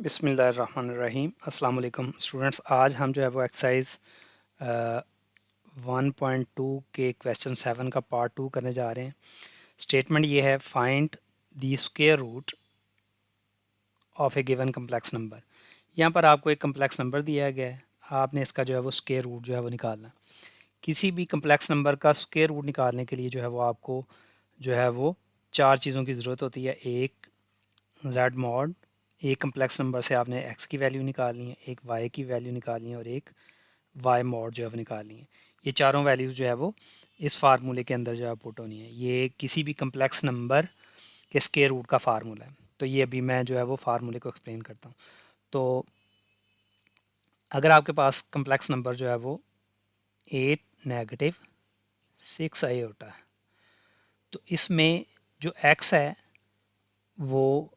बिस्मिल्लाहिर्रहमानिर्रहीम। अस्सलाम वालेकुम स्टूडेंट्स। आज हम जो है वो एक्सरसाइज 1.2 के क्वेश्चन 7 का पार्ट 2 करने जा रहे हैं। स्टेटमेंट ये है, find the square root of a given complex number. यहाँ पर आपको एक कम्प्लेक्स नंबर दिया गया है, आपने इसका जो है वो स्क्वायर रूट जो है वो निकालना है। किसी भी कम्प्लेक्स नंबर का स्क्वायर रूट निकालने के लिए जो है वो आपको जो है वो चार चीज़ों की ज़रूरत होती है। एक जेड मॉड, एक कम्प्लेक्स नंबर से आपने एक्स की वैल्यू निकालनी है, एक वाई की वैल्यू निकालनी है और एक वाई मॉड जो है वो निकालनी है। ये चारों वैल्यूज़ जो है वो इस फार्मूले के अंदर जो है पुट होनी है। ये किसी भी कम्प्लेक्स नंबर के स्क्वायर रूट का फार्मूला है। तो ये अभी मैं जो है वो फार्मूले को एक्सप्लेन करता हूँ। तो अगर आपके पास कम्प्लेक्स नंबर जो है वो 8-6 आयोटा है, तो इसमें जो एक्स है वो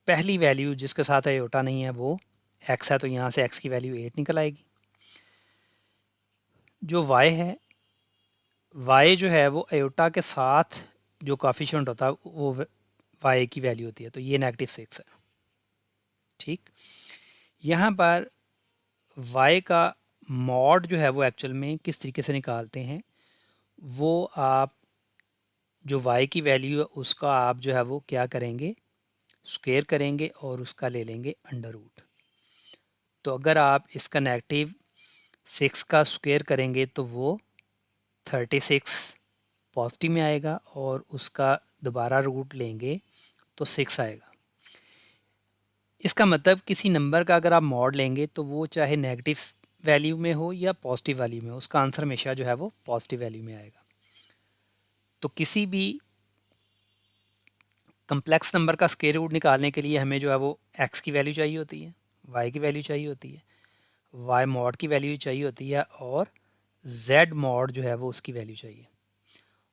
पहली वैल्यू जिसके साथ आयोटा नहीं है वो एक्स है, तो यहाँ से एक्स की वैल्यू 8 निकल आएगी। जो वाई है, वाई जो है वो आयोटा के साथ जो कोफिशिएंट होता है वो वाई की वैल्यू होती है, तो ये -6 है। ठीक, यहाँ पर वाई का मॉड जो है वो एक्चुअल में किस तरीके से निकालते हैं, वो आप जो वाई की वैल्यू है उसका आप जो है वो क्या करेंगे, स्क्वायर करेंगे और उसका ले लेंगे अंडर रूट। तो अगर आप इसका -6 का स्क्वायर करेंगे तो वो 36 पॉजिटिव में आएगा और उसका दोबारा रूट लेंगे तो 6 आएगा। इसका मतलब किसी नंबर का अगर आप मॉड लेंगे तो वो चाहे नेगेटिव वैल्यू में हो या पॉजिटिव वैल्यू में हो, उसका आंसर हमेशा जो है वो पॉजिटिव वैल्यू में आएगा। तो किसी भी कम्प्लेक्स नंबर का स्क्वायर रूट निकालने के लिए हमें जो है वो एक्स की वैल्यू चाहिए होती है, वाई की वैल्यू चाहिए होती है, वाई मॉड की वैल्यू चाहिए होती है और जेड मॉड जो है वो उसकी वैल्यू चाहिए।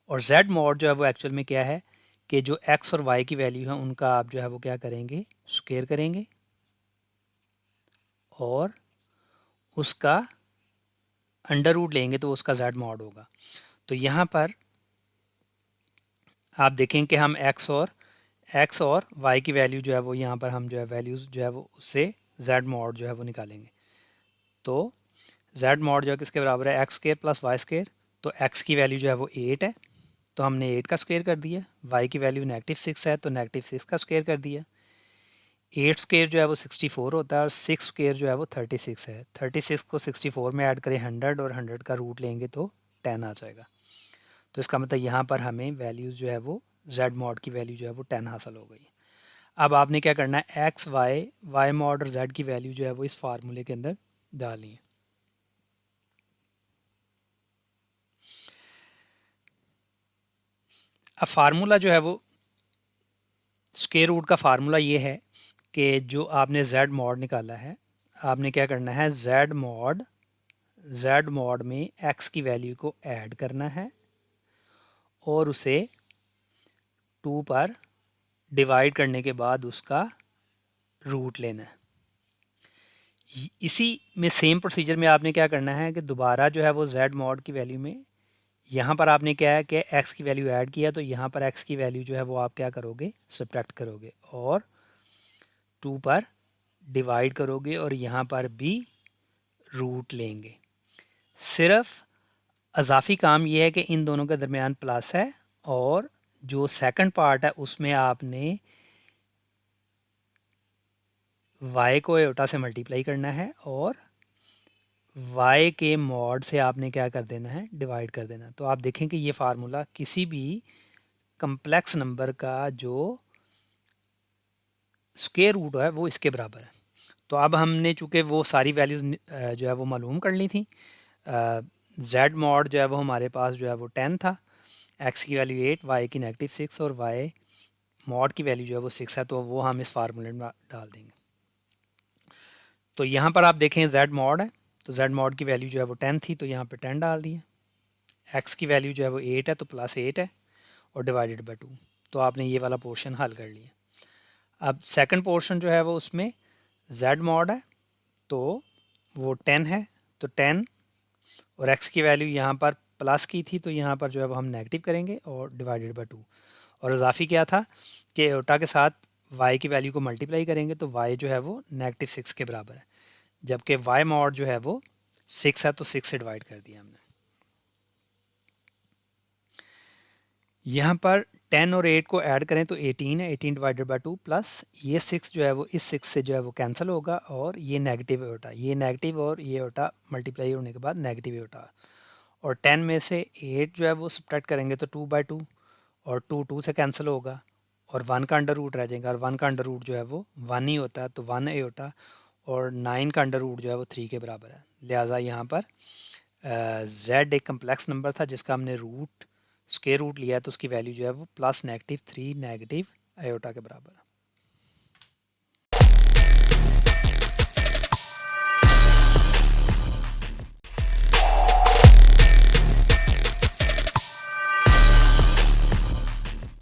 और जेड मॉड जो है वो एक्चुअल में क्या है कि जो एक्स और वाई की वैल्यू है उनका आप जो है वो क्या करेंगे, स्क्वायर करेंगे और उसका अंडर रूट लेंगे तो उसका जेड मॉड होगा। तो यहाँ पर आप देखें कि हम एक्स और वाई की वैल्यू जो है वो यहाँ पर हम जो है वैल्यूज़ जो है वो उससे जेड मॉड जो है वो निकालेंगे। तो जेड मॉड जो है किसके बराबर है, x square plus y square. तो एक्स की वैल्यू जो है वो 8 है, तो हमने 8 का स्क्वायर कर दिया। वाई की वैल्यू -6 है तो -6 का स्क्वायर कर दिया। 8 स्क्वायर जो है वो 64 होता है और 6 स्क्वायर जो है वो 36 है। 36 को 64 में ऐड करें 100 और 100 का रूट लेंगे तो 10 आ जाएगा। तो इसका मतलब यहाँ पर हमें वैल्यूज़ जो है वो जेड मॉड की वैल्यू जो है वो 10 हासिल हो गई। अब आपने क्या करना है, एक्स वाई मॉड और जेड की वैल्यू जो है वो इस फार्मूले के अंदर डालनी है। अब फार्मूला जो है वो स्क्वायर रूट का फार्मूला ये है कि जो आपने जेड मॉड निकाला है, आपने क्या करना है, जेड मॉड में एक्स की वैल्यू को ऐड करना है और उसे 2 पर डिवाइड करने के बाद उसका रूट लेना है। इसी में सेम प्रोसीजर में आपने क्या करना है कि दोबारा जो है वो जेड मॉड की वैल्यू में यहाँ पर आपने क्या है कि एक्स की वैल्यू ऐड किया, तो यहाँ पर एक्स की वैल्यू जो है वो आप क्या करोगे, सब्ट्रैक्ट करोगे और 2 पर डिवाइड करोगे और यहाँ पर भी रूट लेंगे। सिर्फ अजाफी काम यह है कि इन दोनों के दरमियान प्लस है और जो सेकंड पार्ट है उसमें आपने y को एयोटा से मल्टीप्लाई करना है और y के मॉड से आपने क्या कर देना है, डिवाइड कर देना। तो आप देखें कि ये फार्मूला किसी भी कम्प्लेक्स नंबर का जो स्क्वायर रूट है वो इसके बराबर है। तो अब हमने चूँकि वो सारी वैल्यूज़ जो है वो मालूम कर ली थी। जेड मॉड जो है वो हमारे पास जो है वो 10 था, एक्स की वैल्यू 8, वाई की -6 और वाई मॉड की वैल्यू जो है वो 6 है, तो वो हम इस फार्मूले में डाल देंगे। तो यहाँ पर आप देखें जेड मॉड है, तो जेड मॉड की वैल्यू जो है वो 10 थी, तो यहाँ पे 10 डाल दिए। एक्स की वैल्यू जो है वो 8 है तो +8 है और डिवाइडेड बाई 2। तो आपने ये वाला पोर्शन हल कर लिया। अब सेकंड पोर्शन जो है वो उसमें जेड मॉड है तो वो 10 है, तो 10 और एक्स की वैल्यू यहाँ पर प्लस की थी तो यहाँ पर जो है वो हम नेगेटिव करेंगे और डिवाइडेड बाई 2। और इजाफी क्या था कि एयोटा के साथ वाई की वैल्यू को मल्टीप्लाई करेंगे तो वाई जो है वो -6 के बराबर है, जबकि वाई मॉड जो है वो 6 है, तो 6 से डिवाइड कर दिया हमने। यहाँ पर 10 और 8 को ऐड करें तो 18 है, 18 डिवाइडेड बाई 2 प्लस ये 6 जो है वो इस 6 से जो है वो कैंसिल होगा और ये नेगेटिव होता, ये नेगेटिव और ये होता मल्टीप्लाई होने के बाद नेगेटिव होता, और 10 में से 8 जो है वो सब्ट्रैक्ट करेंगे तो 2/2, और 2 से कैंसिल होगा और 1 का अंडर रूट रह जाएगा, और 1 का अंडर रूट जो है वो 1 ही होता है, तो 1 ए होता, और 9 का अंडर रूट जो है वो 3 के बराबर है। लिहाजा यहाँ पर z एक कम्प्लेक्स नंबर था जिसका हमने रूट स्क्वायर रूट लिया है, तो उसकी वैल्यू जो है वो +-3 नेगेटिव आयोटा के बराबर है।